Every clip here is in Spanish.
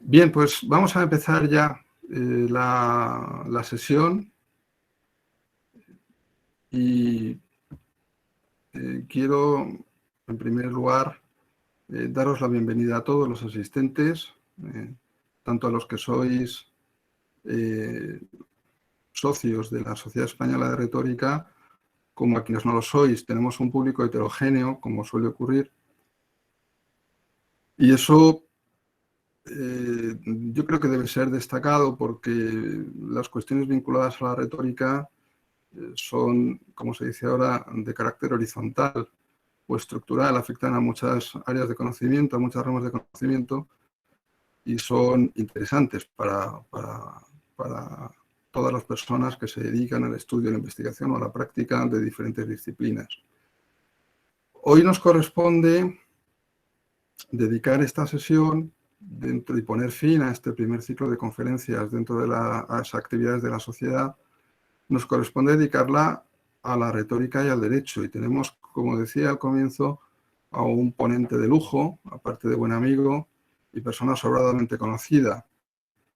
Bien, pues vamos a empezar ya la sesión y quiero, en primer lugar, daros la bienvenida a todos los asistentes, tanto a los que sois socios de la Sociedad Española de Retórica, como a quienes no lo sois. Tenemos un público heterogéneo, como suele ocurrir, y eso yo creo que debe ser destacado porque las cuestiones vinculadas a la retórica son, como se dice ahora, de carácter horizontal o estructural, afectan a muchas áreas de conocimiento, a muchas ramas de conocimiento y son interesantes para todas las personas que se dedican al estudio, a la investigación o a la práctica de diferentes disciplinas. Hoy nos corresponde dedicar esta sesión dentro y poner fin a este primer ciclo de conferencias dentro de las actividades de la sociedad. Nos corresponde dedicarla a la retórica y al derecho. Y tenemos, como decía al comienzo, a un ponente de lujo, aparte de buen amigo y persona sobradamente conocida,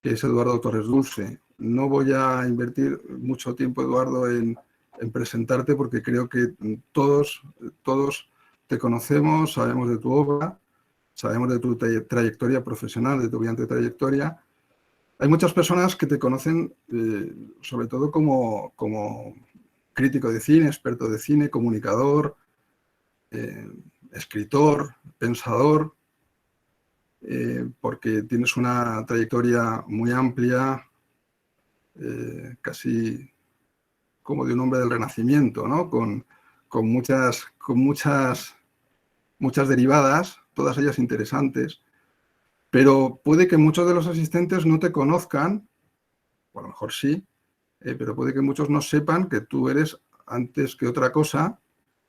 que es Eduardo Torres Dulce. No voy a invertir mucho tiempo, Eduardo, en presentarte porque creo que todos te conocemos, sabemos de tu obra, sabemos de tu trayectoria profesional, de tu brillante trayectoria. Hay muchas personas que te conocen sobre todo como crítico de cine, experto de cine, comunicador, escritor, pensador, porque tienes una trayectoria muy amplia, casi como de un hombre del Renacimiento, ¿no? con muchas derivadas, todas ellas interesantes, pero puede que muchos de los asistentes no te conozcan, o a lo mejor sí, pero puede que muchos no sepan que tú eres, antes que otra cosa,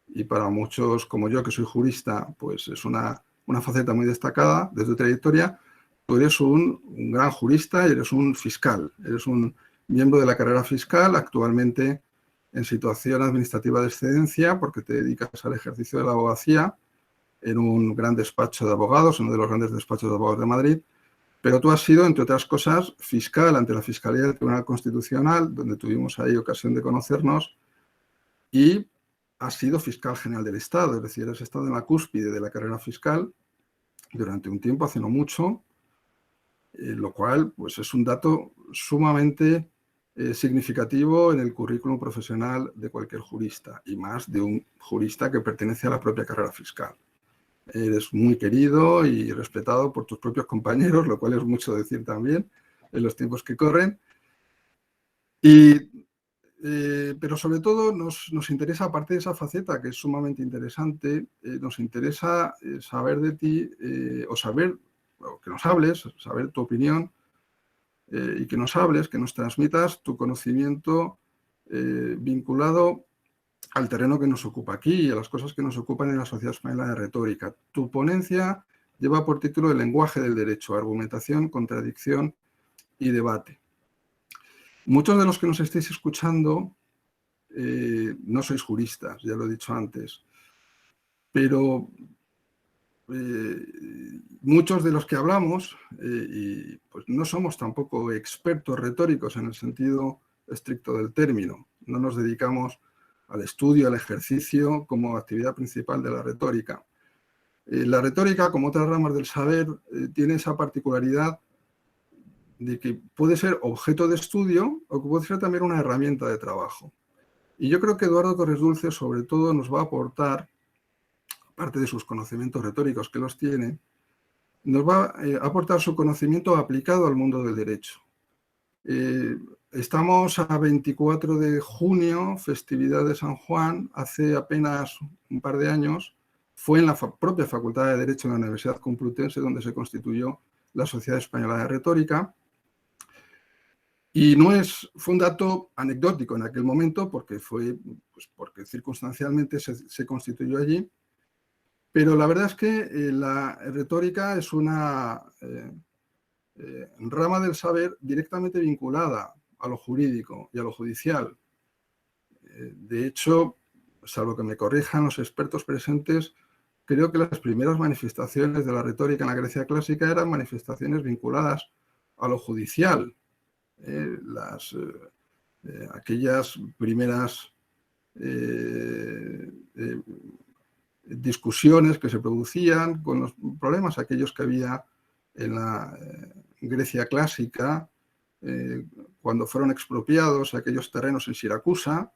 y para muchos como yo, que soy jurista, pues es una faceta muy destacada de tu trayectoria. Tú eres un gran jurista y eres un fiscal, eres un miembro de la carrera fiscal, actualmente en situación administrativa de excedencia, porque te dedicas al ejercicio de la abogacía en un gran despacho de abogados, uno de los grandes despachos de abogados de Madrid. Pero tú has sido, entre otras cosas, fiscal ante la Fiscalía del Tribunal Constitucional, donde tuvimos ahí ocasión de conocernos, y has sido fiscal general del Estado, es decir, has estado en la cúspide de la carrera fiscal durante un tiempo, hace no mucho, lo cual pues, es un dato sumamente significativo en el currículum profesional de cualquier jurista, y más de un jurista que pertenece a la propia carrera fiscal. Eres muy querido y respetado por tus propios compañeros, lo cual es mucho decir también en los tiempos que corren. Pero sobre todo nos interesa, aparte de esa faceta que es sumamente interesante, nos interesa saber de ti o que nos hables, saber tu opinión y que nos hables, que nos transmitas tu conocimiento vinculado al terreno que nos ocupa aquí y a las cosas que nos ocupan en la Sociedad Española de Retórica. Tu ponencia lleva por título El lenguaje del derecho, argumentación, contradicción y debate. Muchos de los que nos estéis escuchando no sois juristas, ya lo he dicho antes, pero muchos de los que hablamos y pues no somos tampoco expertos retóricos en el sentido estricto del término. No nos dedicamos al estudio, al ejercicio como actividad principal de la retórica. La retórica, como otras ramas del saber, tiene esa particularidad de que puede ser objeto de estudio o que puede ser también una herramienta de trabajo. Y yo creo que Eduardo Torres Dulce, sobre todo, nos va a aportar, aparte de sus conocimientos retóricos que los tiene, nos va a aportar su conocimiento aplicado al mundo del derecho. Estamos a 24 de junio, festividad de San Juan. Hace apenas un par de años fue en la propia Facultad de Derecho de la Universidad Complutense donde se constituyó la Sociedad Española de Retórica. Y fue un dato anecdótico en aquel momento porque porque circunstancialmente se constituyó allí, pero la verdad es que la retórica es una rama del saber directamente vinculada a lo jurídico y a lo judicial. De hecho, salvo que me corrijan los expertos presentes, creo que las primeras manifestaciones de la retórica en la Grecia clásica eran manifestaciones vinculadas a lo judicial. Aquellas primeras discusiones que se producían con los problemas aquellos que había en la Grecia clásica, cuando fueron expropiados aquellos terrenos en Siracusa,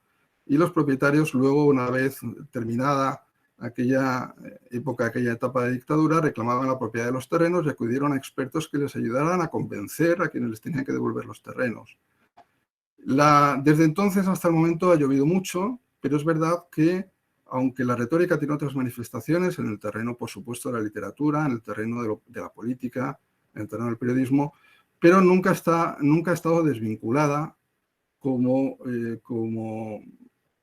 y los propietarios luego, una vez terminada aquella época, aquella etapa de dictadura, reclamaban la propiedad de los terrenos y acudieron a expertos que les ayudaran a convencer a quienes les tenían que devolver los terrenos. Desde entonces hasta el momento ha llovido mucho, pero es verdad que, aunque la retórica tiene otras manifestaciones, en el terreno, por supuesto, de la literatura, en el terreno de la política, en el terreno del periodismo, pero nunca ha estado desvinculada como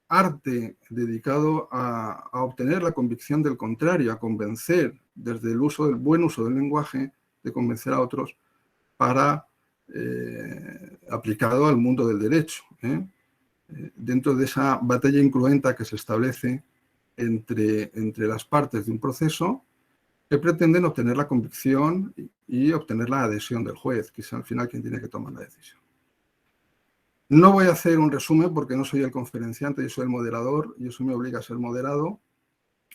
arte dedicado a obtener la convicción del contrario, a convencer desde el buen uso del lenguaje, de convencer a otros para aplicado al mundo del derecho. Dentro de esa batalla incruenta que se establece entre las partes de un proceso que pretenden obtener la convicción y obtener la adhesión del juez, que es al final quien tiene que tomar la decisión. No voy a hacer un resumen porque no soy el conferenciante, yo soy el moderador y eso me obliga a ser moderado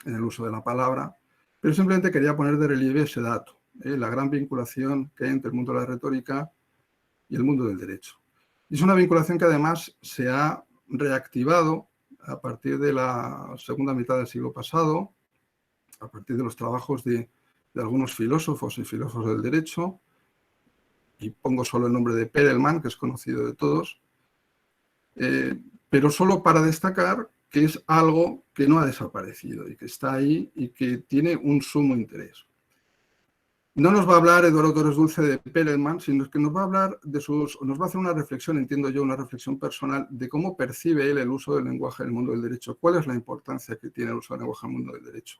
en el uso de la palabra, pero simplemente quería poner de relieve ese dato, la gran vinculación que hay entre el mundo de la retórica y el mundo del derecho. Y es una vinculación que además se ha reactivado a partir de la segunda mitad del siglo pasado, a partir de los trabajos de algunos filósofos y filósofos del derecho, y pongo solo el nombre de Perelman, que es conocido de todos, pero solo para destacar que es algo que no ha desaparecido y que está ahí y que tiene un sumo interés. No nos va a hablar Eduardo Torres Dulce de Perelman, sino que nos va a hablar nos va a hacer una reflexión, entiendo yo, una reflexión personal de cómo percibe él el uso del lenguaje en el mundo del derecho, cuál es la importancia que tiene el uso del lenguaje en el mundo del derecho.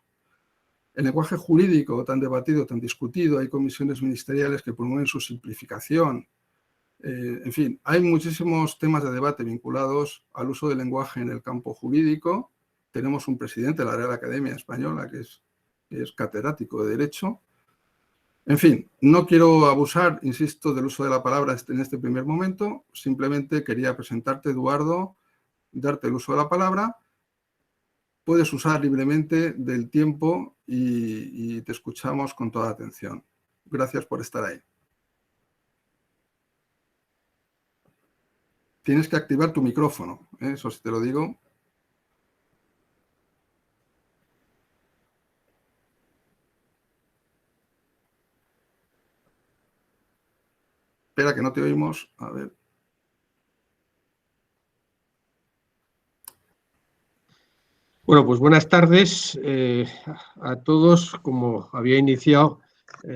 El lenguaje jurídico tan debatido, tan discutido, hay comisiones ministeriales que promueven su simplificación. En fin, hay muchísimos temas de debate vinculados al uso del lenguaje en el campo jurídico. Tenemos un presidente de la Real Academia Española que es catedrático de Derecho. En fin, no quiero abusar, insisto, del uso de la palabra en este primer momento. Simplemente quería presentarte, Eduardo, darte el uso de la palabra. Puedes usar libremente del tiempo y te escuchamos con toda atención. Gracias por estar ahí. Tienes que activar tu micrófono, eso sí te lo digo. Espera, que no te oímos. A ver. Bueno, pues buenas tardes a todos. Como había iniciado,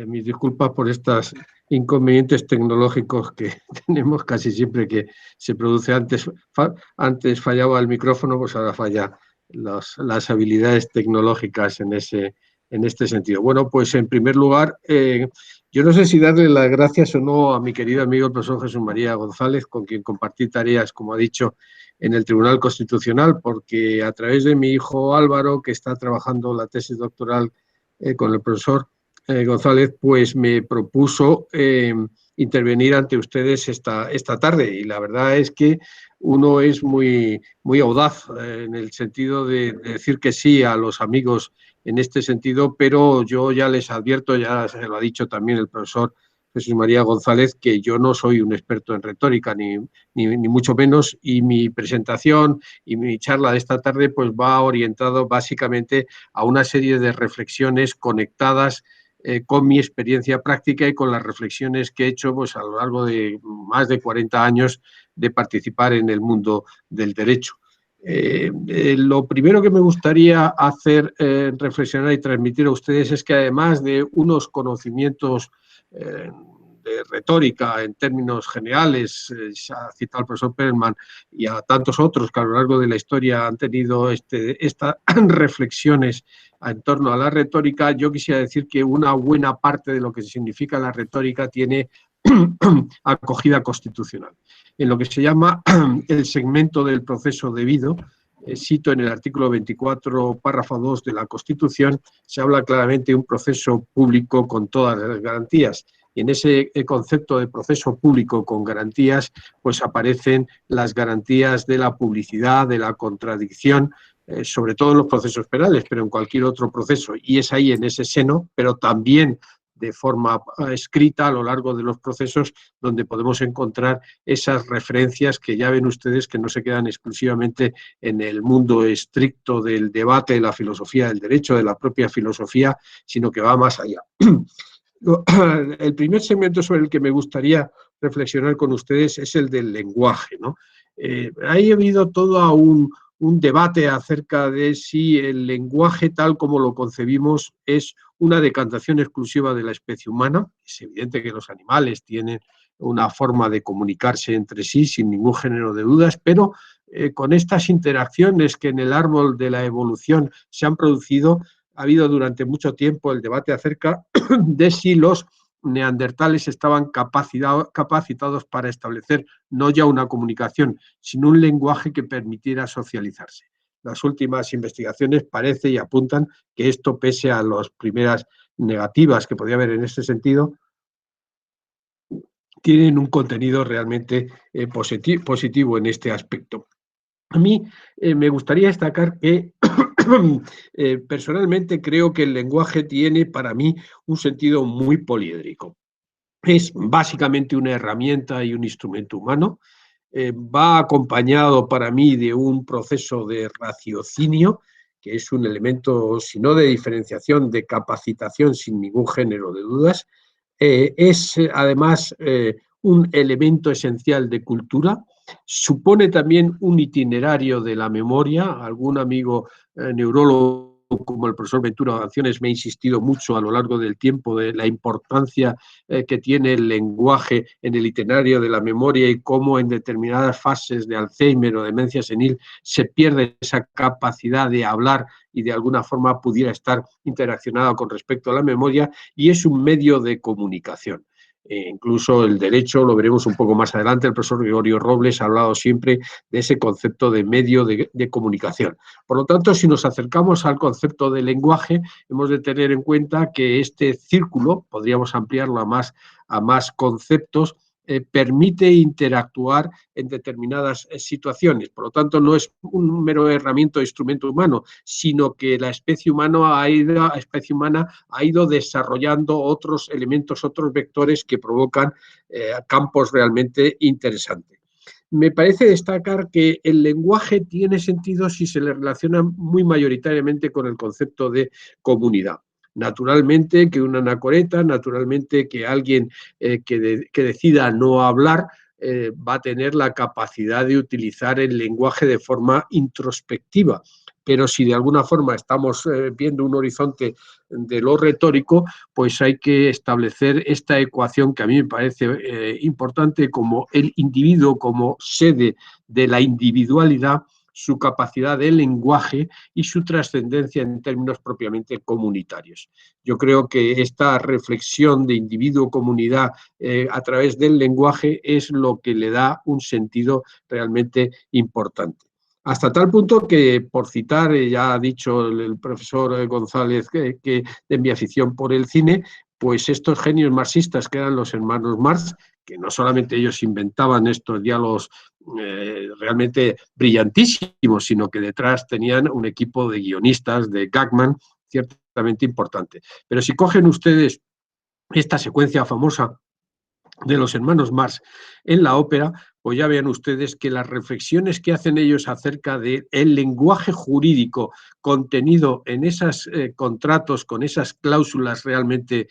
mis disculpas por estos inconvenientes tecnológicos que tenemos casi siempre que se produce. Antes fallaba el micrófono, pues ahora falla las habilidades tecnológicas en este sentido. Bueno, pues en primer lugar, yo no sé si darle las gracias o no a mi querido amigo el profesor Jesús María González, con quien compartí tareas, como ha dicho, en el Tribunal Constitucional, porque a través de mi hijo Álvaro, que está trabajando la tesis doctoral con el profesor González, pues me propuso intervenir ante ustedes esta tarde. Y la verdad es que uno es muy, muy audaz en el sentido de decir que sí a los amigos en este sentido, pero yo ya les advierto, ya se lo ha dicho también el profesor Jesús María González, que yo no soy un experto en retórica, ni mucho menos, y mi presentación y mi charla de esta tarde pues va orientado básicamente a una serie de reflexiones conectadas con mi experiencia práctica y con las reflexiones que he hecho pues, a lo largo de más de 40 años de participar en el mundo del derecho. Lo primero que me gustaría hacer reflexionar y transmitir a ustedes es que además de unos conocimientos de retórica en términos generales, se ha citado al profesor Perelman y a tantos otros que a lo largo de la historia han tenido estas reflexiones en torno a la retórica, yo quisiera decir que una buena parte de lo que significa la retórica tiene acogida constitucional. En lo que se llama el segmento del proceso debido, cito en el artículo 24, párrafo 2 de la Constitución, se habla claramente de un proceso público con todas las garantías. Y en ese concepto de proceso público con garantías, pues aparecen las garantías de la publicidad, de la contradicción, sobre todo en los procesos penales, pero en cualquier otro proceso. Y es ahí, en ese seno, pero también de forma escrita a lo largo de los procesos, donde podemos encontrar esas referencias que ya ven ustedes que no se quedan exclusivamente en el mundo estricto del debate de la filosofía del derecho, de la propia filosofía, sino que va más allá. El primer segmento sobre el que me gustaría reflexionar con ustedes es el del lenguaje, ¿no? Ahí ha habido todo un debate acerca de si el lenguaje tal como lo concebimos es una decantación exclusiva de la especie humana. Es evidente que los animales tienen una forma de comunicarse entre sí sin ningún género de dudas, pero con estas interacciones que en el árbol de la evolución se han producido, ha habido durante mucho tiempo el debate acerca de si los neandertales estaban capacitados para establecer no ya una comunicación, sino un lenguaje que permitiera socializarse. Las últimas investigaciones parece y apuntan que esto, pese a las primeras negativas que podía haber en este sentido, tienen un contenido realmente positivo en este aspecto. A mí me gustaría destacar que personalmente creo que el lenguaje tiene para mí un sentido muy poliédrico. Es básicamente una herramienta y un instrumento humano. Va acompañado para mí de un proceso de raciocinio, que es un elemento, si no de diferenciación, de capacitación sin ningún género de dudas. Es además un elemento esencial de cultura. Supone también un itinerario de la memoria. Algún amigo neurólogo como el profesor Ventura Ovaciones me ha insistido mucho a lo largo del tiempo de la importancia que tiene el lenguaje en el itinerario de la memoria y cómo en determinadas fases de Alzheimer o demencia senil se pierde esa capacidad de hablar y de alguna forma pudiera estar interaccionada con respecto a la memoria, y es un medio de comunicación. Incluso el derecho, lo veremos un poco más adelante, el profesor Gregorio Robles ha hablado siempre de ese concepto de medio de comunicación. Por lo tanto, si nos acercamos al concepto de lenguaje, hemos de tener en cuenta que este círculo, podríamos ampliarlo a más conceptos, permite interactuar en determinadas situaciones. Por lo tanto, no es un mero herramienta o instrumento humano, sino que la especie humana ha ido desarrollando otros elementos, otros vectores que provocan campos realmente interesantes. Me parece destacar que el lenguaje tiene sentido si se le relaciona muy mayoritariamente con el concepto de comunidad. Naturalmente que una anacoreta, naturalmente que alguien que decida no hablar va a tener la capacidad de utilizar el lenguaje de forma introspectiva. Pero si de alguna forma estamos viendo un horizonte de lo retórico, pues hay que establecer esta ecuación que a mí me parece importante, como el individuo como sede de la individualidad, su capacidad de lenguaje y su trascendencia en términos propiamente comunitarios. Yo creo que esta reflexión de individuo-comunidad a través del lenguaje es lo que le da un sentido realmente importante. Hasta tal punto que, por citar, ya ha dicho el profesor González que de mi afición por el cine, pues estos genios marxistas que eran los hermanos Marx, que no solamente ellos inventaban estos diálogos realmente brillantísimos, sino que detrás tenían un equipo de guionistas, de gagman, ciertamente importante. Pero si cogen ustedes esta secuencia famosa de los hermanos Marx en la ópera, pues ya vean ustedes que las reflexiones que hacen ellos acerca del lenguaje jurídico contenido en esos contratos, con esas cláusulas realmente,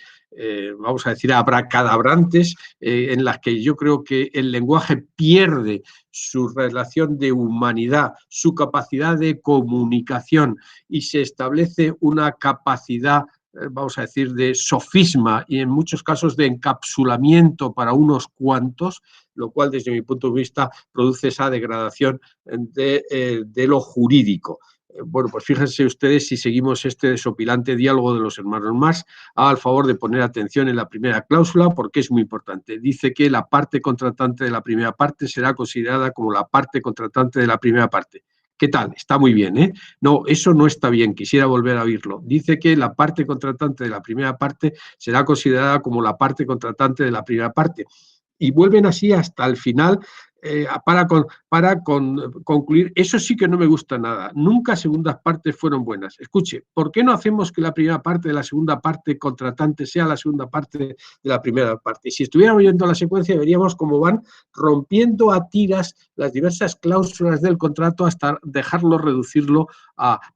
vamos a decir, abracadabrantes, en las que yo creo que el lenguaje pierde su relación de humanidad, su capacidad de comunicación, y se establece una capacidad, vamos a decir, de sofisma y en muchos casos de encapsulamiento para unos cuantos, lo cual desde mi punto de vista produce esa degradación de lo jurídico. Bueno, pues fíjense ustedes, si seguimos este desopilante diálogo de los hermanos Marx, haga el favor de poner atención en la primera cláusula porque es muy importante. Dice que la parte contratante de la primera parte será considerada como la parte contratante de la primera parte. ¿Qué tal? Está muy bien, ¿eh? No, eso no está bien, quisiera volver a oírlo. Dice que la parte contratante de la primera parte será considerada como la parte contratante de la primera parte. Y vuelven así hasta el final para concluir. Eso sí que no me gusta nada. Nunca segundas partes fueron buenas. Escuche, ¿por qué no hacemos que la primera parte de la segunda parte contratante sea la segunda parte de la primera parte? Si estuviéramos oyendo la secuencia, veríamos cómo van rompiendo a tiras las diversas cláusulas del contrato hasta dejarlo, reducirlo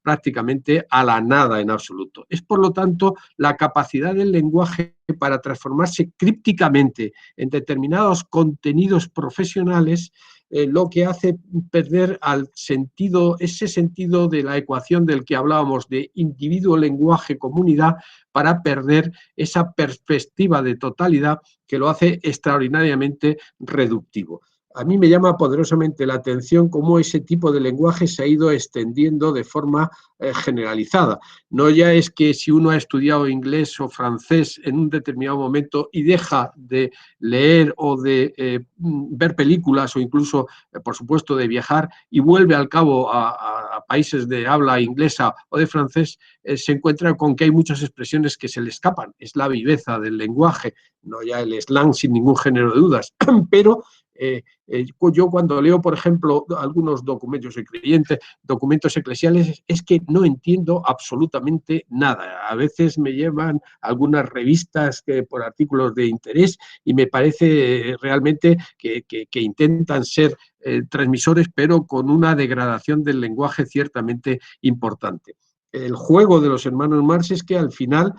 prácticamente a la nada en absoluto. Es, por lo tanto, la capacidad del lenguaje para transformarse crípticamente en determinados contenidos profesionales, lo que hace perder al sentido, ese sentido de la ecuación del que hablábamos de individuo, lenguaje, comunidad, para perder esa perspectiva de totalidad que lo hace extraordinariamente reductivo. A mí me llama poderosamente la atención cómo ese tipo de lenguaje se ha ido extendiendo de forma generalizada. No ya es que si uno ha estudiado inglés o francés en un determinado momento y deja de leer o de ver películas o incluso, por supuesto, de viajar y vuelve al cabo a países de habla inglesa o de francés, se encuentra con que hay muchas expresiones que se le escapan. Es la viveza del lenguaje, no ya el slang sin ningún género de dudas, pero yo cuando leo, por ejemplo, algunos documentos, soy creyente, documentos eclesiales, es que no entiendo absolutamente nada. A veces me llevan algunas revistas por artículos de interés y me parece realmente que intentan ser transmisores, pero con una degradación del lenguaje ciertamente importante. El juego de los hermanos Marx es que al final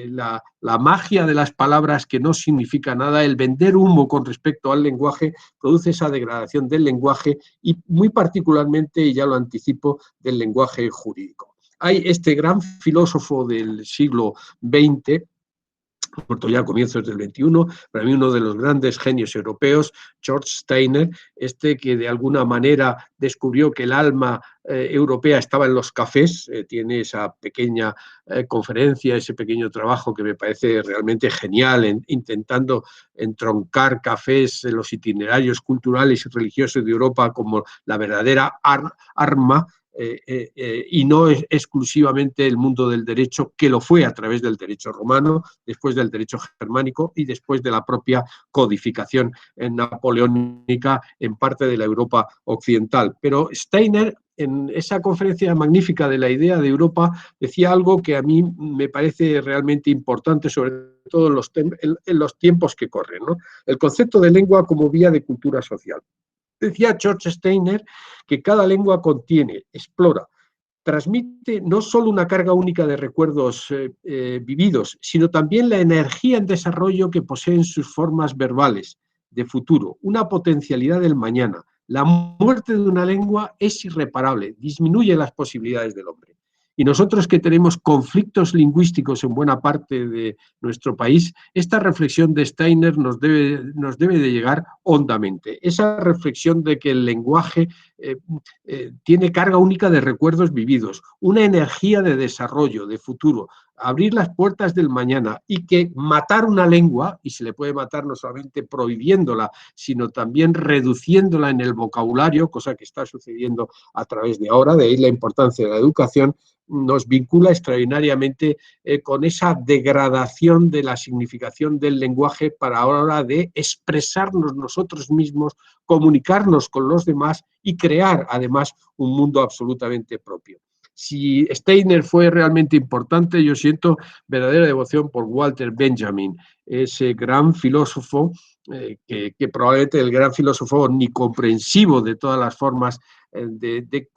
la magia de las palabras que no significa nada, el vender humo con respecto al lenguaje, produce esa degradación del lenguaje y muy particularmente, y ya lo anticipo, del lenguaje jurídico. Hay este gran filósofo del siglo XX, muerto ya a comienzos del XXI, para mí uno de los grandes genios europeos, George Steiner, que de alguna manera descubrió que el alma europea estaba en los cafés, tiene esa pequeña conferencia, ese pequeño trabajo que me parece realmente genial, intentando entroncar cafés en los itinerarios culturales y religiosos de Europa como la verdadera arma, y no es exclusivamente el mundo del derecho, que lo fue a través del derecho romano, después del derecho germánico y después de la propia codificación napoleónica en parte de la Europa occidental. Pero Steiner, en esa conferencia magnífica de la idea de Europa, decía algo que a mí me parece realmente importante, sobre todo en los tiempos que corren, ¿no? El concepto de lengua como vía de cultura social. Decía George Steiner que cada lengua contiene, explora, transmite no solo una carga única de recuerdos vividos, sino también la energía en desarrollo que poseen sus formas verbales de futuro, una potencialidad del mañana. La muerte de una lengua es irreparable, disminuye las posibilidades del hombre. Y nosotros que tenemos conflictos lingüísticos en buena parte de nuestro país, esta reflexión de Steiner nos debe de llegar hondamente. Esa reflexión de que el lenguaje tiene carga única de recuerdos vividos, una energía de desarrollo, de futuro, abrir las puertas del mañana, y que matar una lengua, y se le puede matar no solamente prohibiéndola, sino también reduciéndola en el vocabulario, cosa que está sucediendo a través de ahora, de ahí la importancia de la educación, nos vincula extraordinariamente con esa degradación de la significación del lenguaje para la hora de expresarnos nosotros mismos, comunicarnos con los demás y crear además un mundo absolutamente propio. Si Steiner fue realmente importante, yo siento verdadera devoción por Walter Benjamin, ese gran filósofo, que probablemente el gran filósofo omnicomprensivo de todas las formas de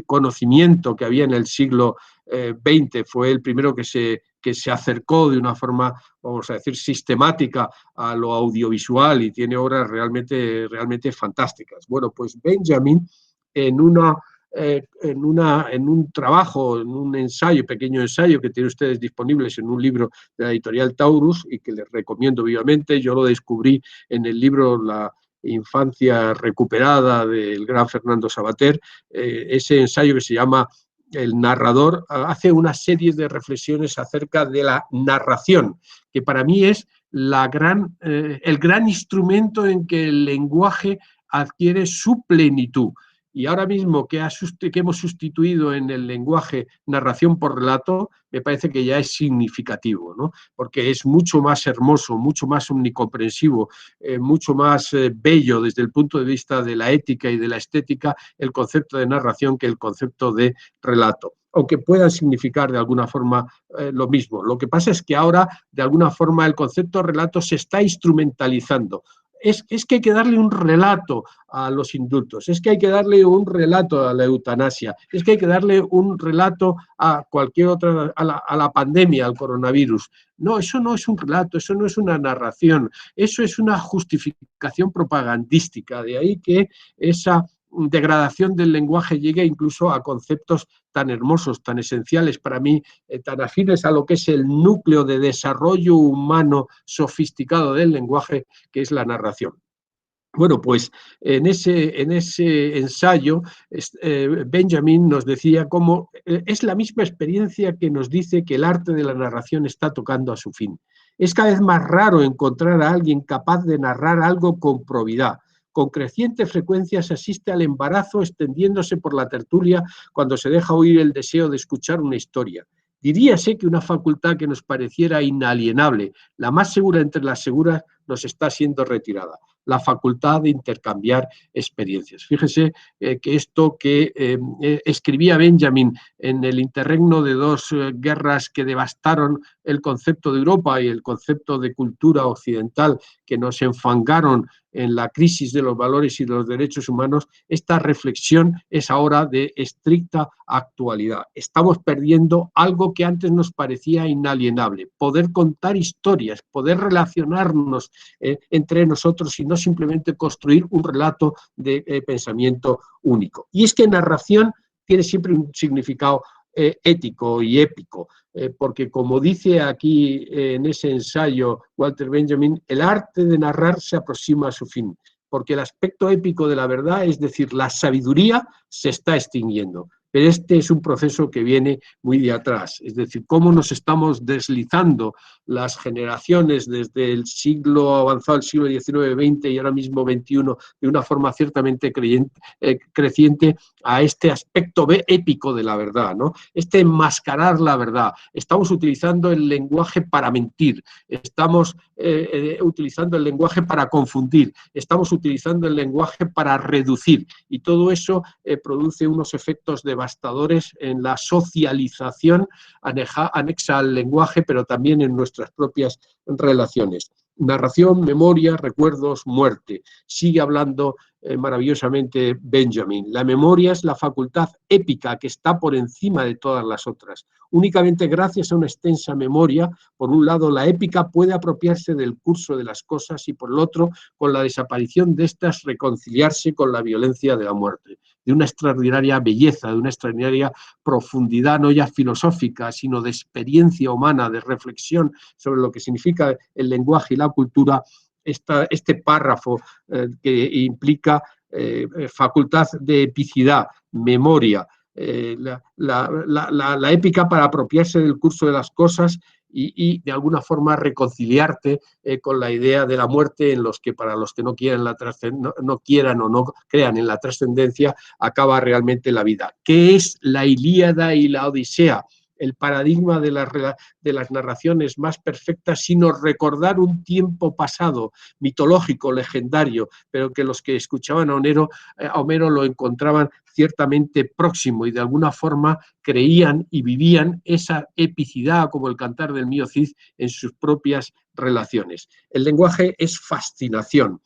conocimiento que había en el siglo XX, fue el primero que se acercó de una forma, vamos a decir, sistemática a lo audiovisual y tiene obras realmente fantásticas. Bueno, pues Benjamin, en un trabajo, en un ensayo, pequeño ensayo que tienen ustedes disponibles en un libro de la editorial Taurus y que les recomiendo vivamente, yo lo descubrí en el libro La infancia recuperada del gran Fernando Savater, ese ensayo que se llama el narrador hace una serie de reflexiones acerca de la narración, que para mí es el gran instrumento en que el lenguaje adquiere su plenitud. Y ahora mismo que hemos sustituido en el lenguaje narración por relato, me parece que ya es significativo, ¿no? Porque es mucho más hermoso, mucho más omnicomprensivo, mucho más bello desde el punto de vista de la ética y de la estética el concepto de narración que el concepto de relato, aunque puedan significar de alguna forma lo mismo. Lo que pasa es que ahora, de alguna forma, el concepto de relato se está instrumentalizando. Es que hay que darle un relato a los indultos, es que hay que darle un relato a la eutanasia, es que hay que darle un relato a cualquier otra, a la pandemia, al coronavirus. No, eso no es un relato, eso no es una narración, eso es una justificación propagandística. De ahí que esa degradación del lenguaje llegue incluso a conceptos tan hermosos, tan esenciales para mí, tan afines a lo que es el núcleo de desarrollo humano sofisticado del lenguaje, que es la narración. Bueno, pues en ese ensayo Benjamin nos decía cómo es la misma experiencia que nos dice que el arte de la narración está tocando a su fin. Es cada vez más raro encontrar a alguien capaz de narrar algo con probidad. Con creciente frecuencia se asiste al embarazo extendiéndose por la tertulia cuando se deja oír el deseo de escuchar una historia. Diríase que una facultad que nos pareciera inalienable, la más segura entre las seguras, nos está siendo retirada, la facultad de intercambiar experiencias. Fíjese que esto que escribía Benjamin en el interregno de dos guerras que devastaron el concepto de Europa y el concepto de cultura occidental, que nos enfangaron en la crisis de los valores y de los derechos humanos, esta reflexión es ahora de estricta actualidad. Estamos perdiendo algo que antes nos parecía inalienable, poder contar historias, poder relacionarnos entre nosotros y no simplemente construir un relato de pensamiento único. Y es que narración tiene siempre un significado ético y épico, porque como dice aquí en ese ensayo Walter Benjamin, el arte de narrar se aproxima a su fin, porque el aspecto épico de la verdad, es decir, la sabiduría, se está extinguiendo. Pero este es un proceso que viene muy de atrás, es decir, cómo nos estamos deslizando las generaciones desde el siglo avanzado, el siglo XIX, XX y ahora mismo XXI, de una forma ciertamente creciente a este aspecto épico de la verdad, ¿no? Este enmascarar la verdad. Estamos utilizando el lenguaje para mentir, estamos utilizando el lenguaje para confundir, estamos utilizando el lenguaje para reducir, y todo eso produce unos efectos devastadores en la socialización anexa al lenguaje, pero también en nuestras propias relaciones. Narración, memoria, recuerdos, muerte. Sigue hablando maravillosamente Benjamin. La memoria es la facultad épica que está por encima de todas las otras. Únicamente gracias a una extensa memoria, por un lado, la épica puede apropiarse del curso de las cosas y, por el otro, con la desaparición de estas, reconciliarse con la violencia de la muerte, de una extraordinaria belleza, de una extraordinaria profundidad, no ya filosófica, sino de experiencia humana, de reflexión sobre lo que significa el lenguaje y la cultura. Este párrafo que implica facultad de epicidad, memoria, la épica para apropiarse del curso de las cosas y de alguna forma reconciliarte con la idea de la muerte, en los que para los que no quieran o no crean en la trascendencia, acaba realmente la vida. ¿Qué es la Ilíada y la Odisea? El paradigma de las narraciones más perfectas, sino recordar un tiempo pasado, mitológico, legendario, pero que los que escuchaban a Homero lo encontraban ciertamente próximo y de alguna forma creían y vivían esa epicidad, como el cantar del mío Cid, en sus propias relaciones. El lenguaje es fascinación.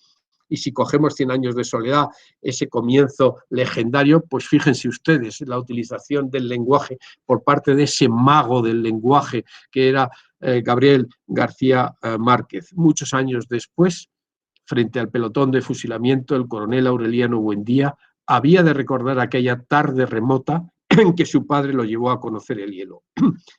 Y si cogemos 100 años de soledad, ese comienzo legendario, pues fíjense ustedes, la utilización del lenguaje por parte de ese mago del lenguaje que era Gabriel García Márquez. Muchos años después, frente al pelotón de fusilamiento, el coronel Aureliano Buendía había de recordar aquella tarde remota en que su padre lo llevó a conocer el hielo.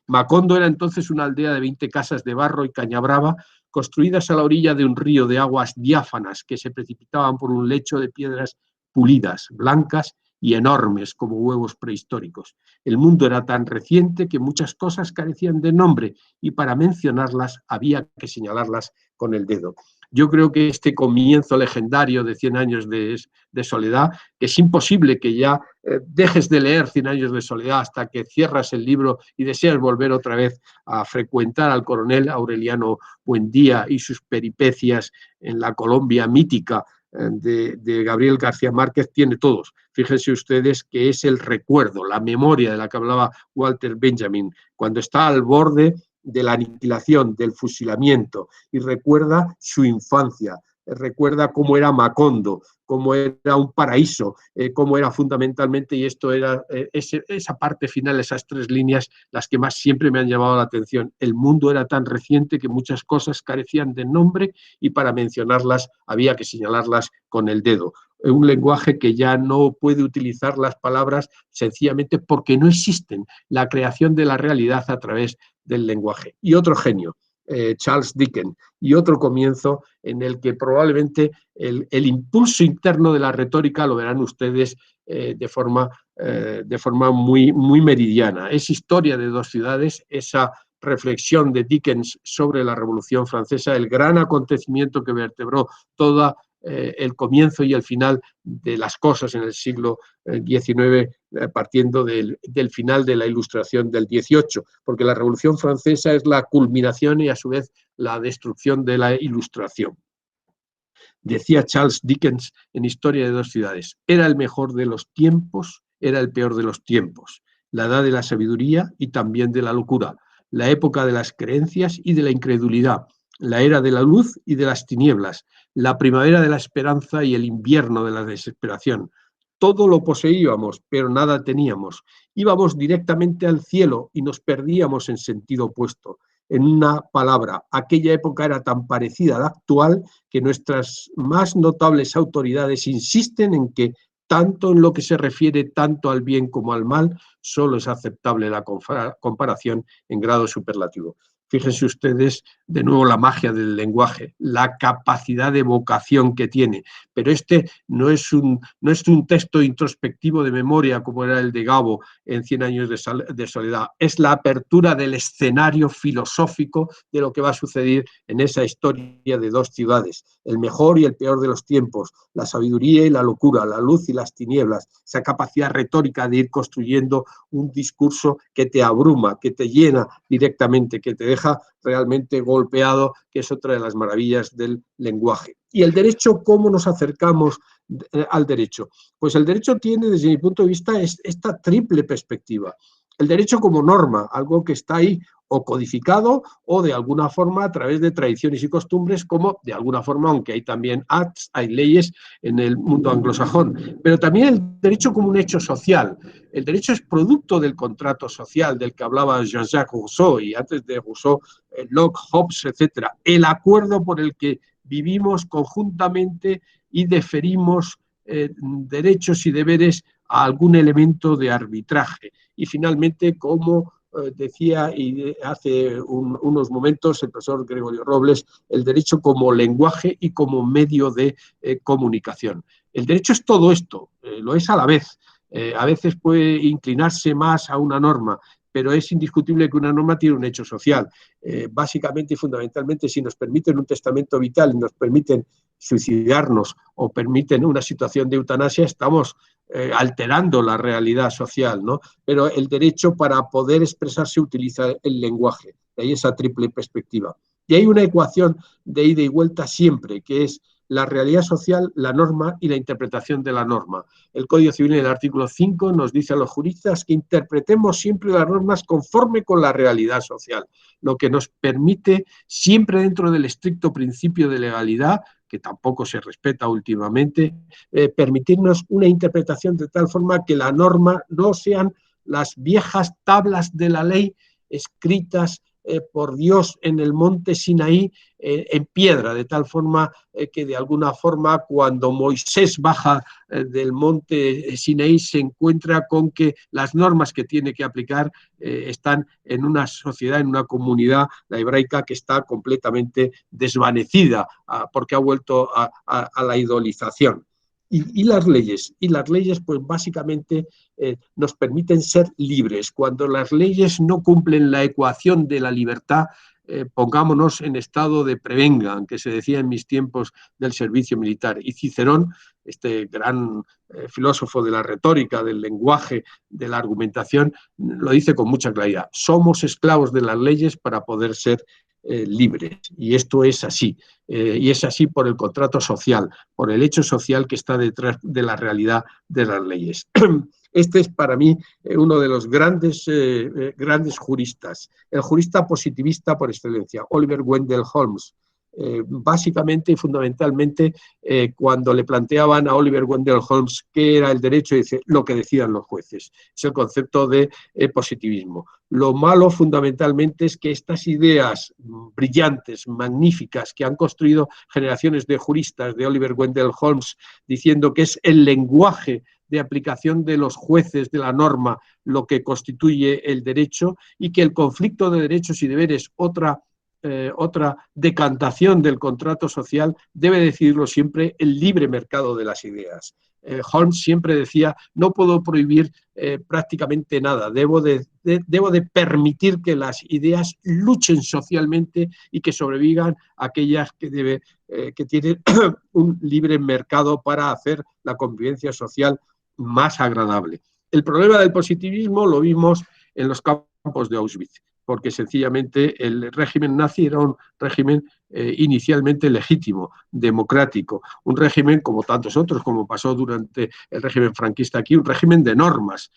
Macondo era entonces una aldea de 20 casas de barro y caña brava, construidas a la orilla de un río de aguas diáfanas que se precipitaban por un lecho de piedras pulidas, blancas y enormes como huevos prehistóricos. El mundo era tan reciente que muchas cosas carecían de nombre y para mencionarlas había que señalarlas con el dedo. Yo creo que este comienzo legendario de 100 años de soledad, que es imposible que ya dejes de leer 100 años de soledad hasta que cierras el libro y deseas volver otra vez a frecuentar al coronel Aureliano Buendía y sus peripecias en la Colombia mítica de Gabriel García Márquez, tiene todos. Fíjense ustedes que es el recuerdo, la memoria de la que hablaba Walter Benjamin, cuando está al borde de la aniquilación, del fusilamiento, y recuerda su infancia, recuerda cómo era Macondo, cómo era un paraíso, cómo era fundamentalmente, y esto era esa parte final, esas 3 líneas, las que más siempre me han llamado la atención. El mundo era tan reciente que muchas cosas carecían de nombre y para mencionarlas había que señalarlas con el dedo. Un lenguaje que ya no puede utilizar las palabras sencillamente porque no existen. La creación de la realidad a través del lenguaje. Y otro genio, Charles Dickens, y otro comienzo en el que probablemente el impulso interno de la retórica lo verán ustedes de forma muy, muy meridiana. Es Historia de 2 ciudades, esa reflexión de Dickens sobre la Revolución Francesa, el gran acontecimiento que vertebró toda el comienzo y el final de las cosas en el siglo XIX, partiendo del final de la Ilustración del XVIII, porque la Revolución Francesa es la culminación y a su vez la destrucción de la Ilustración. Decía Charles Dickens en Historia de 2 ciudades, era el mejor de los tiempos, era el peor de los tiempos, la edad de la sabiduría y también de la locura, la época de las creencias y de la incredulidad, la era de la luz y de las tinieblas, la primavera de la esperanza y el invierno de la desesperación. Todo lo poseíamos, pero nada teníamos. Íbamos directamente al cielo y nos perdíamos en sentido opuesto. En una palabra, aquella época era tan parecida a la actual que nuestras más notables autoridades insisten en que tanto en lo que se refiere tanto al bien como al mal, solo es aceptable la comparación en grado superlativo. Fíjense ustedes de nuevo la magia del lenguaje, la capacidad de evocación que tiene. Pero este no es un texto introspectivo de memoria como era el de Gabo en 100 años de soledad. Es la apertura del escenario filosófico de lo que va a suceder en esa historia de 2 ciudades. El mejor y el peor de los tiempos, la sabiduría y la locura, la luz y las tinieblas, esa capacidad retórica de ir construyendo un discurso que te abruma, que te llena directamente, que te deja realmente golpeado, que es otra de las maravillas del lenguaje. Y el derecho, ¿cómo nos acercamos al derecho? Pues el derecho tiene, desde mi punto de vista, esta triple perspectiva. El derecho como norma, algo que está ahí o codificado o de alguna forma a través de tradiciones y costumbres, como de alguna forma, aunque hay también acts, hay leyes en el mundo anglosajón, pero también el derecho como un hecho social. El derecho es producto del contrato social del que hablaba Jean-Jacques Rousseau y antes de Rousseau, Locke, Hobbes, etc. El acuerdo por el que vivimos conjuntamente y deferimos derechos y deberes a algún elemento de arbitraje. Y finalmente, como decía y hace unos momentos el profesor Gregorio Robles, el derecho como lenguaje y como medio de comunicación. El derecho es todo esto, lo es a la vez. A veces puede inclinarse más a una norma, pero es indiscutible que una norma tiene un hecho social. Básicamente y fundamentalmente, si nos permiten un testamento vital y nos permiten suicidarnos o permiten una situación de eutanasia, estamos alterando la realidad social, ¿no? Pero el derecho, para poder expresarse, utiliza el lenguaje. De ahí esa triple perspectiva. Y hay una ecuación de ida y vuelta siempre, que es la realidad social, la norma y la interpretación de la norma. El Código Civil en el artículo 5 nos dice a los juristas que interpretemos siempre las normas conforme con la realidad social, lo que nos permite, siempre dentro del estricto principio de legalidad, que tampoco se respeta últimamente, permitirnos una interpretación de tal forma que la norma no sean las viejas tablas de la ley escritas por Dios en el monte Sinaí en piedra, de tal forma que de alguna forma cuando Moisés baja del monte Sinaí se encuentra con que las normas que tiene que aplicar están en una sociedad, en una comunidad, la hebraica, que está completamente desvanecida porque ha vuelto a la idolización. Y las leyes. Y las leyes, pues básicamente nos permiten ser libres. Cuando las leyes no cumplen la ecuación de la libertad, pongámonos en estado de prevengan, que se decía en mis tiempos del servicio militar. Y Cicerón, este gran filósofo de la retórica, del lenguaje, de la argumentación, lo dice con mucha claridad. Somos esclavos de las leyes para poder ser libres. Y esto es así. Y es así por el contrato social, por el hecho social que está detrás de la realidad de las leyes. Este es para mí uno de los grandes juristas, el jurista positivista por excelencia, Oliver Wendell Holmes. Básicamente y fundamentalmente, cuando le planteaban a Oliver Wendell Holmes qué era el derecho, dice lo que decían los jueces. Es el concepto de positivismo. Lo malo fundamentalmente es que estas ideas brillantes, magníficas, que han construido generaciones de juristas de Oliver Wendell Holmes, diciendo que es el lenguaje de aplicación de los jueces de la norma lo que constituye el derecho, y que el conflicto de derechos y deberes, otra decantación del contrato social, debe decidirlo siempre el libre mercado de las ideas. Holmes siempre decía, no puedo prohibir prácticamente nada, debo de permitir que las ideas luchen socialmente y que sobrevivan aquellas que tienen un libre mercado para hacer la convivencia social más agradable. El problema del positivismo lo vimos en los campos de Auschwitz, porque sencillamente el régimen nazi era un régimen inicialmente legítimo, democrático, un régimen como tantos otros, como pasó durante el régimen franquista aquí, un régimen de normas,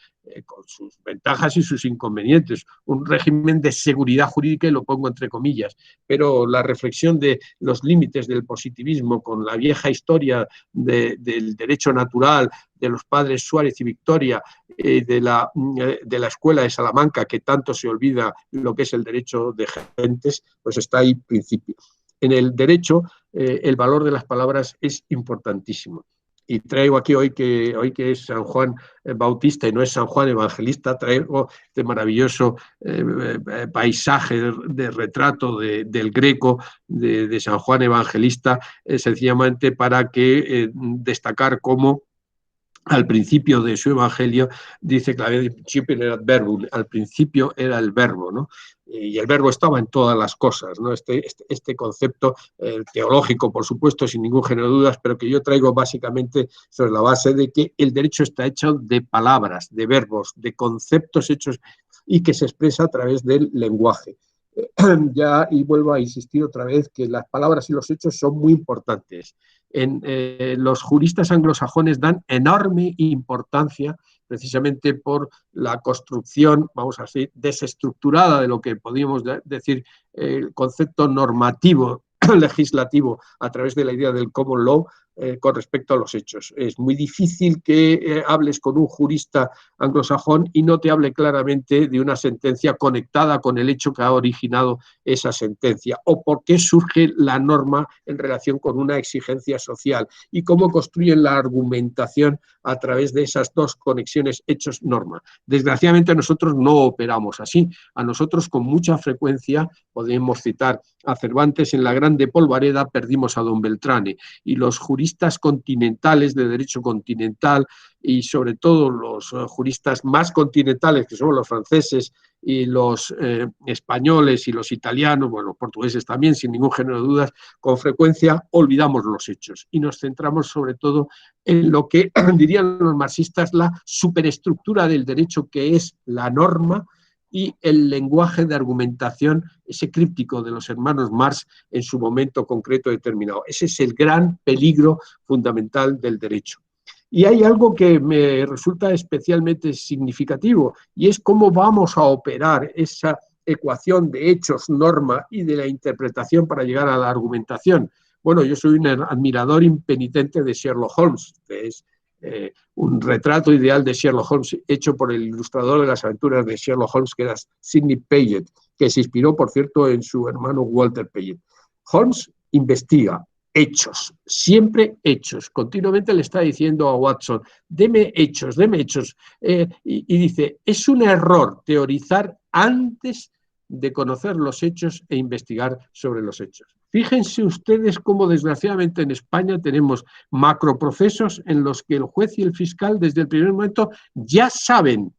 con sus ventajas y sus inconvenientes, un régimen de seguridad jurídica, y lo pongo entre comillas, pero la reflexión de los límites del positivismo con la vieja historia del derecho natural, de los padres Suárez y Victoria, de la escuela de Salamanca, que tanto se olvida lo que es el derecho de gentes, pues está ahí principio. En el derecho, el valor de las palabras es importantísimo. Y traigo aquí hoy que es San Juan Bautista y no es San Juan Evangelista, traigo este maravilloso paisaje de retrato del Greco, de San Juan Evangelista, sencillamente para que destacar cómo al principio de su evangelio dice que al principio era el verbo, ¿no? Y el verbo estaba en todas las cosas, ¿no? Este concepto teológico, por supuesto, sin ningún género de dudas, pero que yo traigo básicamente sobre la base de que el derecho está hecho de palabras, de verbos, de conceptos hechos y que se expresa a través del lenguaje. Ya, y vuelvo a insistir otra vez que las palabras y los hechos son muy importantes. Los juristas anglosajones dan enorme importancia precisamente por la construcción, vamos a decir, desestructurada de lo que podríamos decir el concepto normativo legislativo a través de la idea del common law con respecto a los hechos. Es muy difícil que hables con un jurista anglosajón y no te hable claramente de una sentencia conectada con el hecho que ha originado esa sentencia, o por qué surge la norma en relación con una exigencia social, y cómo construyen la argumentación a través de esas dos conexiones hechos-norma. Desgraciadamente nosotros no operamos así. A nosotros con mucha frecuencia, podemos citar a Cervantes, en la Grande Polvareda perdimos a don Beltrane, y los juristas continentales de derecho continental, y sobre todo los juristas más continentales, que son los franceses y los españoles y los italianos, bueno, portugueses también, sin ningún género de dudas, con frecuencia olvidamos los hechos y nos centramos sobre todo en lo que dirían los marxistas la superestructura del derecho, que es la norma, y el lenguaje de argumentación, ese críptico de los hermanos Marx en su momento concreto determinado. Ese es el gran peligro fundamental del derecho. Y hay algo que me resulta especialmente significativo, y es cómo vamos a operar esa ecuación de hechos, norma y de la interpretación para llegar a la argumentación. Bueno, yo soy un admirador impenitente de Sherlock Holmes, que es un retrato ideal de Sherlock Holmes hecho por el ilustrador de las aventuras de Sherlock Holmes, que era Sidney Paget, que se inspiró, por cierto, en su hermano Walter Paget. Holmes investiga hechos, siempre hechos. Continuamente le está diciendo a Watson, deme hechos, y dice, es un error teorizar antes de conocer los hechos e investigar sobre los hechos. Fíjense ustedes cómo desgraciadamente en España tenemos macroprocesos en los que el juez y el fiscal desde el primer momento ya saben,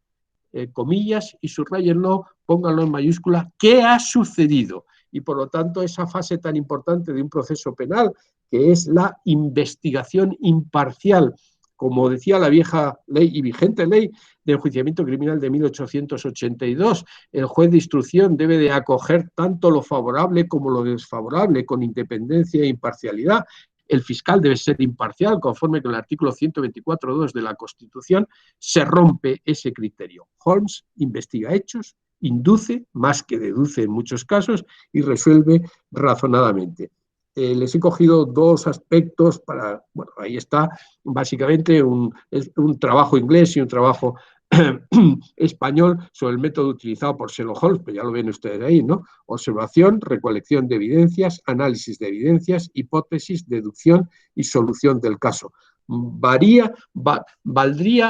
comillas, y subrayenlo, pónganlo en mayúscula, qué ha sucedido. Y por lo tanto esa fase tan importante de un proceso penal, que es la investigación imparcial, como decía la vieja ley y vigente ley de enjuiciamiento criminal de 1882, el juez de instrucción debe de acoger tanto lo favorable como lo desfavorable, con independencia e imparcialidad. El fiscal debe ser imparcial, conforme con el artículo 124.2 de la Constitución. Se rompe ese criterio. Holmes investiga hechos, induce, más que deduce en muchos casos, y resuelve razonadamente. Les he cogido dos aspectos para, bueno, ahí está, básicamente un trabajo inglés y un trabajo español sobre el método utilizado por Sherlock Holmes, pero ya lo ven ustedes ahí, ¿no? Observación, recolección de evidencias, análisis de evidencias, hipótesis, deducción y solución del caso. Valdría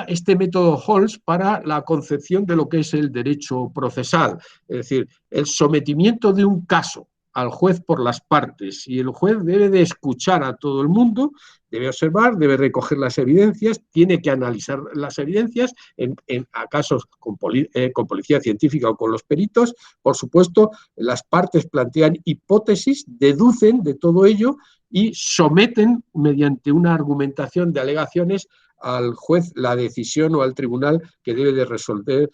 este método Holmes para la concepción de lo que es el derecho procesal, es decir, el sometimiento de un caso al juez por las partes, y el juez debe de escuchar a todo el mundo, debe observar, debe recoger las evidencias, tiene que analizar las evidencias, en casos con policía científica o con los peritos. Por supuesto, las partes plantean hipótesis, deducen de todo ello y someten mediante una argumentación de alegaciones al juez la decisión o al tribunal que debe de resolver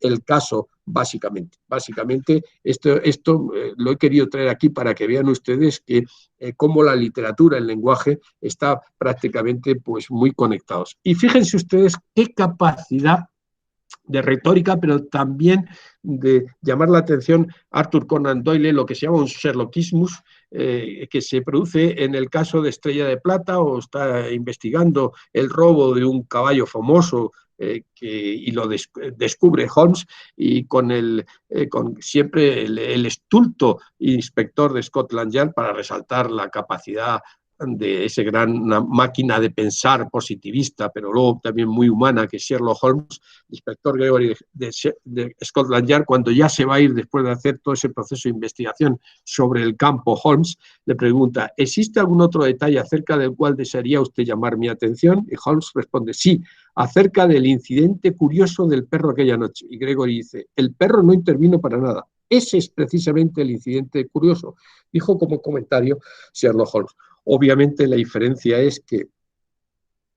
el caso, básicamente. Básicamente, esto lo he querido traer aquí para que vean ustedes que cómo la literatura, el lenguaje, está prácticamente pues, muy conectados. Y fíjense ustedes qué capacidad de retórica, pero también de llamar la atención Arthur Conan Doyle, lo que se llama un Sherlockismus, que se produce en el caso de Estrella de Plata, o está investigando el robo de un caballo famoso y lo descubre Holmes, y con siempre el estulto inspector de Scotland Yard para resaltar la capacidad de esa gran máquina de pensar positivista, pero luego también muy humana, que es Sherlock Holmes. El inspector Gregory de Scotland Yard, cuando ya se va a ir después de hacer todo ese proceso de investigación sobre el campo, Holmes le pregunta: ¿existe algún otro detalle acerca del cual desearía usted llamar mi atención? Y Holmes responde: sí, acerca del incidente curioso del perro aquella noche. Y Gregory dice: el perro no intervino para nada. Ese es precisamente el incidente curioso, dijo como comentario Sherlock Holmes. Obviamente la diferencia es que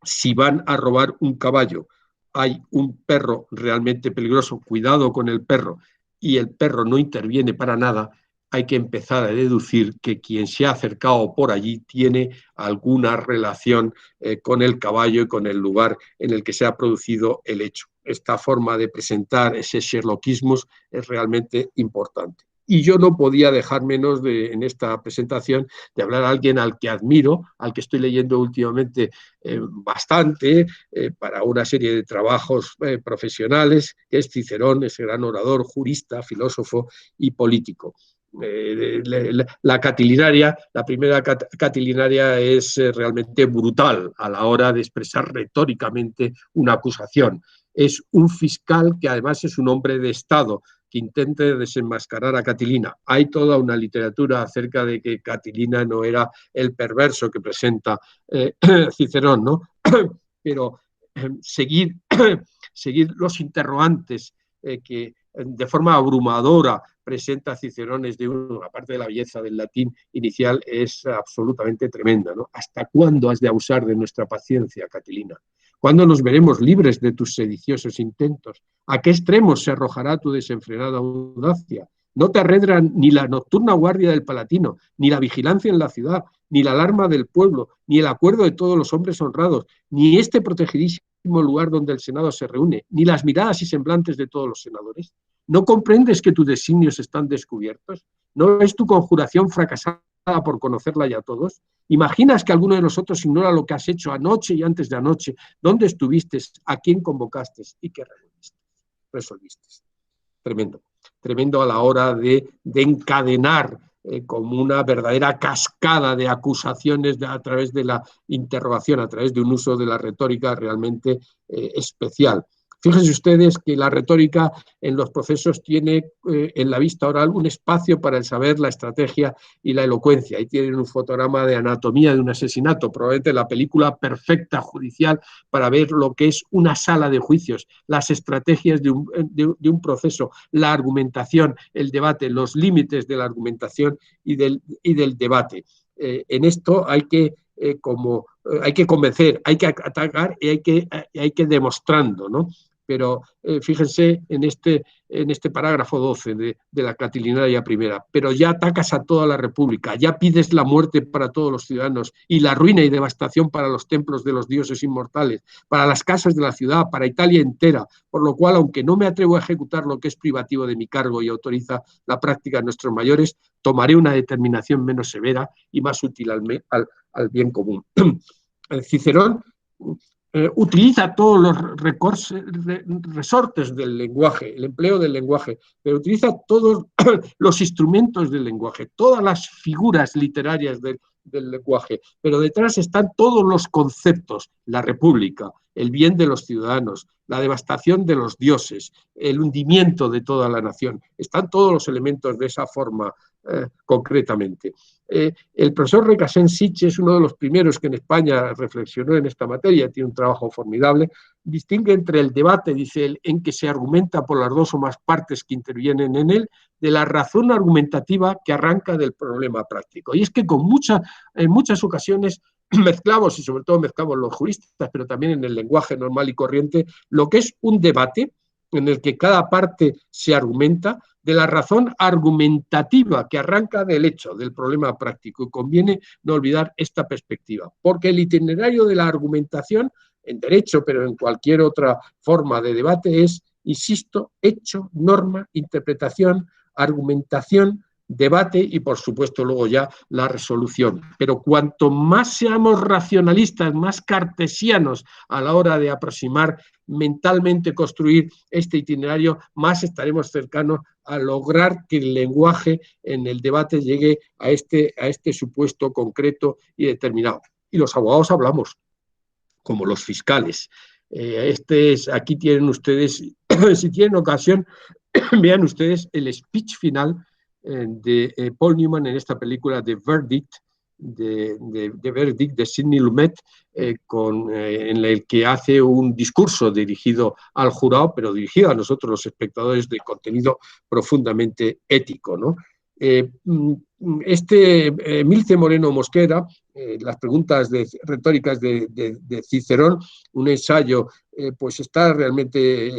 si van a robar un caballo, hay un perro realmente peligroso, cuidado con el perro, y el perro no interviene para nada, hay que empezar a deducir que quien se ha acercado por allí tiene alguna relación con el caballo y con el lugar en el que se ha producido el hecho. Esta forma de presentar ese Sherlockismus es realmente importante. Y yo no podía dejar menos en esta presentación de hablar a alguien al que admiro, al que estoy leyendo últimamente bastante para una serie de trabajos profesionales, que es Cicerón, ese gran orador, jurista, filósofo y político. La catilinaria, la primera catilinaria es realmente brutal a la hora de expresar retóricamente una acusación. Es un fiscal que además es un hombre de Estado, que intente desenmascarar a Catilina. Hay toda una literatura acerca de que Catilina no era el perverso que presenta Cicerón, ¿no? Pero seguir los interrogantes que de forma abrumadora presenta Cicerón es de una parte de la belleza del latín inicial, es absolutamente tremenda, ¿no? ¿Hasta cuándo has de abusar de nuestra paciencia, Catilina? ¿Cuándo nos veremos libres de tus sediciosos intentos? ¿A qué extremos se arrojará tu desenfrenada audacia? No te arredran ni la nocturna guardia del Palatino, ni la vigilancia en la ciudad, ni la alarma del pueblo, ni el acuerdo de todos los hombres honrados, ni este protegidísimo lugar donde el Senado se reúne, ni las miradas y semblantes de todos los senadores. ¿No comprendes que tus designios están descubiertos? ¿No es tu conjuración fracasada por conocerla ya todos? ¿Imaginas que alguno de nosotros ignora lo que has hecho anoche y antes de anoche? ¿Dónde estuviste? ¿A quién convocaste? ¿Y qué resolviste? Tremendo. Tremendo a la hora de encadenar como una verdadera cascada de acusaciones a través de la interrogación, a través de un uso de la retórica realmente especial. Fíjense ustedes que la retórica en los procesos tiene en la vista oral un espacio para el saber, la estrategia y la elocuencia. Ahí tienen un fotograma de anatomía de un asesinato, probablemente la película perfecta judicial para ver lo que es una sala de juicios, las estrategias de un proceso, la argumentación, el debate, los límites de la argumentación y del debate. En esto hay que convencer, hay que atacar y hay que demostrando, ¿no? Pero fíjense en este parágrafo 12 de la Catilinaria primera, pero ya atacas a toda la República, ya pides la muerte para todos los ciudadanos y la ruina y devastación para los templos de los dioses inmortales, para las casas de la ciudad, para Italia entera, por lo cual, aunque no me atrevo a ejecutar lo que es privativo de mi cargo y autoriza la práctica de nuestros mayores, tomaré una determinación menos severa y más útil al bien común. Cicerón utiliza todos los resortes del lenguaje, el empleo del lenguaje, pero utiliza todos los instrumentos del lenguaje, todas las figuras literarias del lenguaje, pero detrás están todos los conceptos, la república, el bien de los ciudadanos, la devastación de los dioses, el hundimiento de toda la nación, están todos los elementos de esa forma concretamente. El profesor Recasens-Sitch es uno de los primeros que en España reflexionó en esta materia, tiene un trabajo formidable, distingue entre el debate, dice él, en que se argumenta por las dos o más partes que intervienen en él, de la razón argumentativa que arranca del problema práctico. Y es que en muchas ocasiones mezclamos, y sobre todo mezclamos los juristas, pero también en el lenguaje normal y corriente, lo que es un debate en el que cada parte se argumenta, de la razón argumentativa que arranca del hecho, del problema práctico. Y conviene no olvidar esta perspectiva, porque el itinerario de la argumentación, en derecho, pero en cualquier otra forma de debate, es, insisto, hecho, norma, interpretación, argumentación, debate y, por supuesto, luego ya la resolución. Pero cuanto más seamos racionalistas, más cartesianos a la hora de aproximar mentalmente, construir este itinerario, más estaremos cercanos a lograr que el lenguaje en el debate llegue a este supuesto concreto y determinado. Y los abogados hablamos, como los fiscales. Aquí tienen ustedes, si tienen ocasión, vean ustedes el speech final de Paul Newman en esta película de Verdict, de Sidney Lumet, en el que hace un discurso dirigido al jurado, pero dirigido a nosotros los espectadores, de contenido profundamente ético, ¿no? Milce Moreno Mosquera, las preguntas retóricas de Cicerón, un ensayo, pues está realmente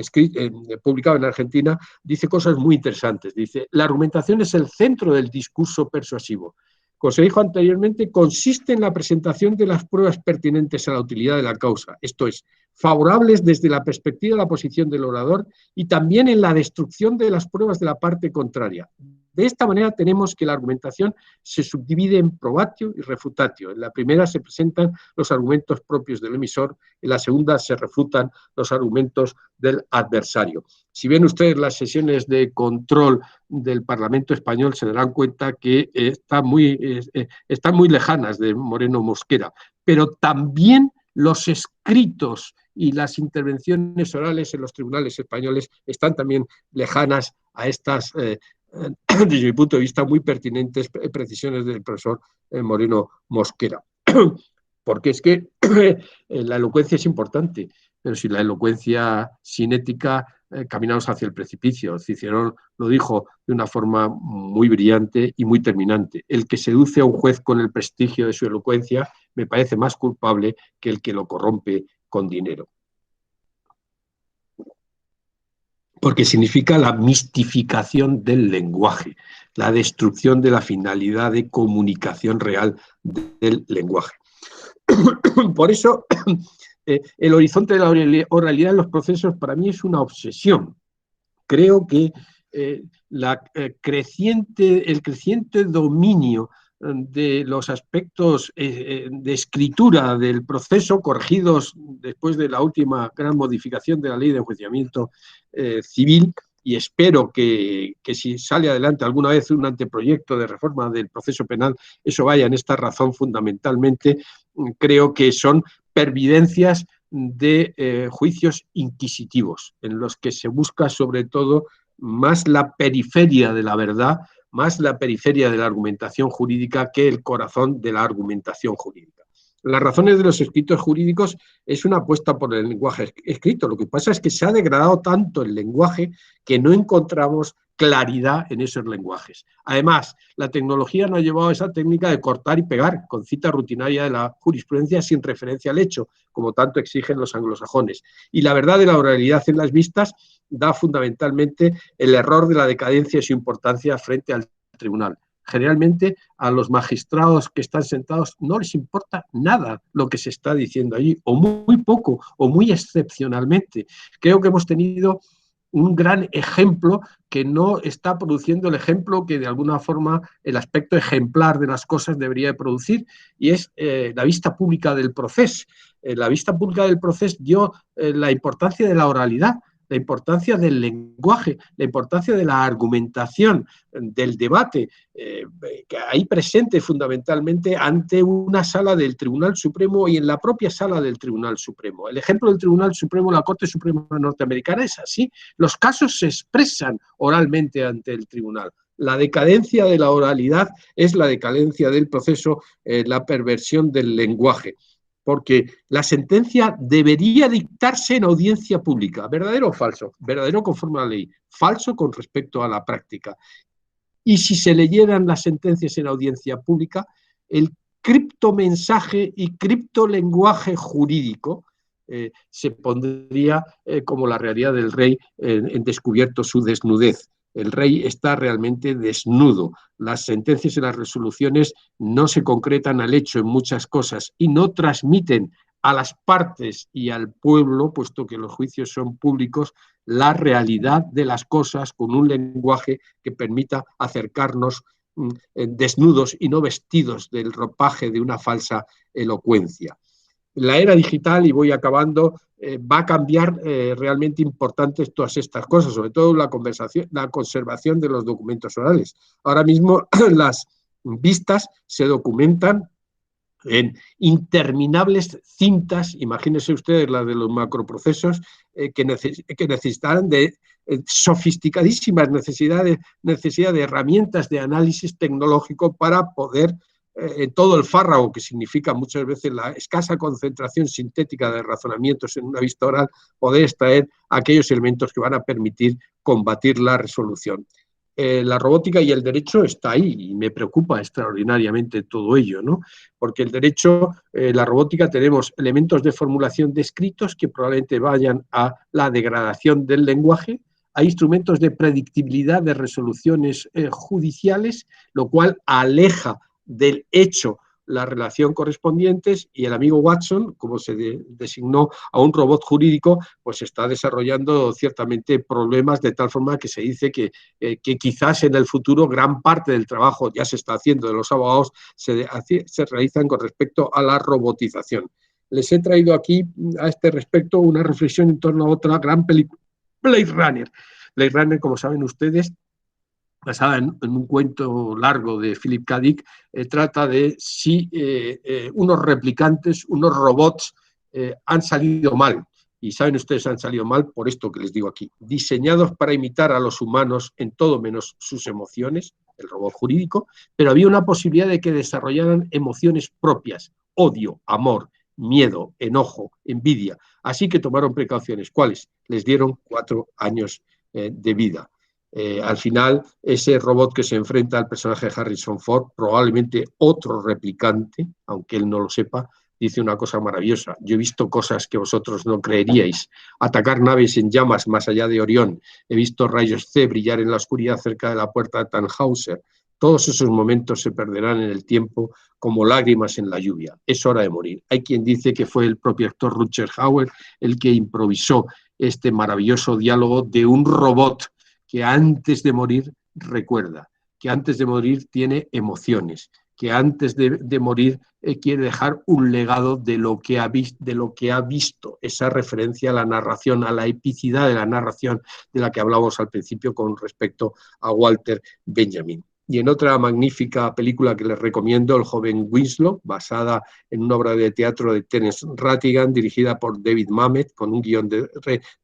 publicado en Argentina, dice cosas muy interesantes. Dice: la argumentación es el centro del discurso persuasivo. Como se dijo anteriormente, consiste en la presentación de las pruebas pertinentes a la utilidad de la causa, esto es, favorables desde la perspectiva de la posición del orador, y también en la destrucción de las pruebas de la parte contraria. De esta manera tenemos que la argumentación se subdivide en probatio y refutatio. En la primera se presentan los argumentos propios del emisor, en la segunda se refutan los argumentos del adversario. Si ven ustedes las sesiones de control del Parlamento español, se darán cuenta que están muy lejanas de Moreno Mosquera, pero también los escritos y las intervenciones orales en los tribunales españoles están también lejanas a estas, desde mi punto de vista, muy pertinentes precisiones del profesor Moreno Mosquera. Porque es que la elocuencia es importante, pero si la elocuencia sin ética, caminamos hacia el precipicio. Cicerón lo dijo de una forma muy brillante y muy terminante. El que seduce a un juez con el prestigio de su elocuencia me parece más culpable que el que lo corrompe con dinero. Porque significa la mistificación del lenguaje, la destrucción de la finalidad de comunicación real del lenguaje. Por eso, el horizonte de la oralidad en los procesos para mí es una obsesión. Creo que el creciente dominio de los aspectos de escritura del proceso, corregidos después de la última gran modificación de la ley de enjuiciamiento civil, y espero que si sale adelante alguna vez un anteproyecto de reforma del proceso penal, eso vaya en esta razón fundamentalmente. Creo que son pervidencias de juicios inquisitivos, en los que se busca sobre todo más la periferia de la verdad, más la periferia de la argumentación jurídica que el corazón de la argumentación jurídica. Las razones de los escritos jurídicos es una apuesta por el lenguaje escrito. Lo que pasa es que se ha degradado tanto el lenguaje que no encontramos claridad en esos lenguajes. Además, la tecnología nos ha llevado a esa técnica de cortar y pegar con cita rutinaria de la jurisprudencia sin referencia al hecho, como tanto exigen los anglosajones. Y la verdad de la oralidad en las vistas da fundamentalmente el error de la decadencia y su importancia frente al tribunal. Generalmente a los magistrados que están sentados no les importa nada lo que se está diciendo allí, o muy poco, o muy excepcionalmente. Creo que hemos tenido un gran ejemplo que no está produciendo el ejemplo que de alguna forma el aspecto ejemplar de las cosas debería de producir, y es la vista pública del proceso. La vista pública del proceso dio la importancia de la oralidad, la importancia del lenguaje, la importancia de la argumentación, del debate, que ahí presente fundamentalmente ante una sala del Tribunal Supremo y en la propia sala del Tribunal Supremo. El ejemplo del Tribunal Supremo, la Corte Suprema norteamericana, es así. Los casos se expresan oralmente ante el tribunal. La decadencia de la oralidad es la decadencia del proceso, la perversión del lenguaje. Porque la sentencia debería dictarse en audiencia pública. ¿Verdadero o falso? Verdadero conforme a la ley, falso con respecto a la práctica. Y si se leyeran las sentencias en audiencia pública, el criptomensaje y criptolenguaje jurídico se pondría como la realidad del rey en descubierto su desnudez. El rey está realmente desnudo. Las sentencias y las resoluciones no se concretan al hecho en muchas cosas y no transmiten a las partes y al pueblo, puesto que los juicios son públicos, la realidad de las cosas con un lenguaje que permita acercarnos desnudos y no vestidos del ropaje de una falsa elocuencia. La era digital, y voy acabando, va a cambiar realmente importantes todas estas cosas, sobre todo la conservación de los documentos orales. Ahora mismo las vistas se documentan en interminables cintas, imagínense ustedes las de los macroprocesos, que necesitarán de sofisticadísimas necesidad de herramientas de análisis tecnológico para poder todo el fárrago que significa muchas veces la escasa concentración sintética de razonamientos en una vista oral, poder extraer aquellos elementos que van a permitir combatir la resolución. La robótica y el derecho está ahí y me preocupa extraordinariamente todo ello, ¿no? Porque el derecho, la robótica, tenemos elementos de formulación de escritos que probablemente vayan a la degradación del lenguaje. Hay instrumentos de predictibilidad de resoluciones judiciales, lo cual aleja del hecho la relación correspondientes, y el amigo Watson, como se designó a un robot jurídico, pues está desarrollando ciertamente problemas, de tal forma que se dice que quizás en el futuro gran parte del trabajo ya se está haciendo de los abogados se realizan con respecto a la robotización. Les he traído aquí a este respecto una reflexión en torno a otra gran película, Blade Runner. Blade Runner, como saben ustedes, basada en un cuento largo de Philip K. Dick, trata de si unos replicantes, unos robots, han salido mal. Y saben ustedes, han salido mal por esto que les digo aquí. Diseñados para imitar a los humanos en todo menos sus emociones, el robot jurídico, pero había una posibilidad de que desarrollaran emociones propias, odio, amor, miedo, enojo, envidia. Así que tomaron precauciones. ¿Cuáles? Les dieron 4 años de vida. Al final, ese robot que se enfrenta al personaje de Harrison Ford, probablemente otro replicante, aunque él no lo sepa, dice una cosa maravillosa. Yo he visto cosas que vosotros no creeríais. Atacar naves en llamas más allá de Orión. He visto rayos C brillar en la oscuridad cerca de la puerta de Tannhauser. Todos esos momentos se perderán en el tiempo como lágrimas en la lluvia. Es hora de morir. Hay quien dice que fue el propio actor Rutger Hauer el que improvisó este maravilloso diálogo de un robot que antes de morir recuerda, que antes de morir tiene emociones, que antes de morir quiere dejar un legado de lo que ha visto, esa referencia a la narración, a la epicidad de la narración de la que hablábamos al principio con respecto a Walter Benjamin. y en otra magnífica película que les recomiendo, El joven Winslow, basada en una obra de teatro de Terence Rattigan, dirigida por David Mamet, con un guión de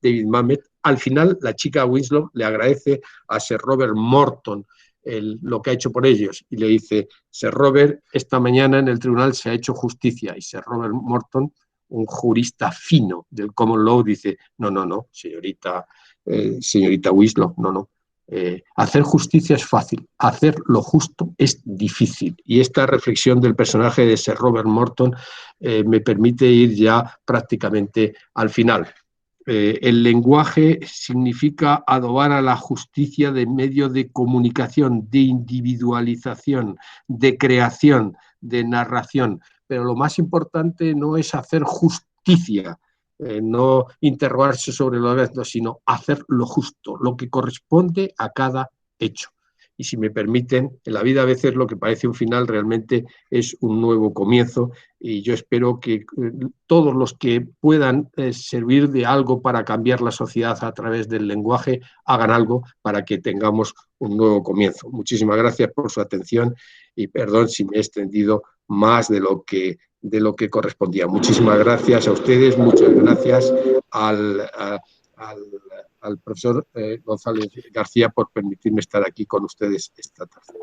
David Mamet. Al final, la chica Winslow le agradece a Sir Robert Morton lo que ha hecho por ellos y le dice: Sir Robert, esta mañana en el tribunal se ha hecho justicia. Y Sir Robert Morton, un jurista fino del common law, dice: no, señorita Winslow, no. Hacer justicia es fácil, hacer lo justo es difícil. Y esta reflexión del personaje de Sir Robert Morton me permite ir ya prácticamente al final. El lenguaje significa adobar a la justicia de medio de comunicación, de individualización, de creación, de narración. Pero lo más importante no es hacer justicia, no interrogarse sobre lo demás, sino hacer lo justo, lo que corresponde a cada hecho. Y si me permiten, en la vida a veces lo que parece un final realmente es un nuevo comienzo, y yo espero que todos los que puedan servir de algo para cambiar la sociedad a través del lenguaje hagan algo para que tengamos un nuevo comienzo. Muchísimas gracias por su atención y perdón si me he extendido más de lo que correspondía. Muchísimas gracias a ustedes, muchas gracias al profesor González García por permitirme estar aquí con ustedes esta tarde.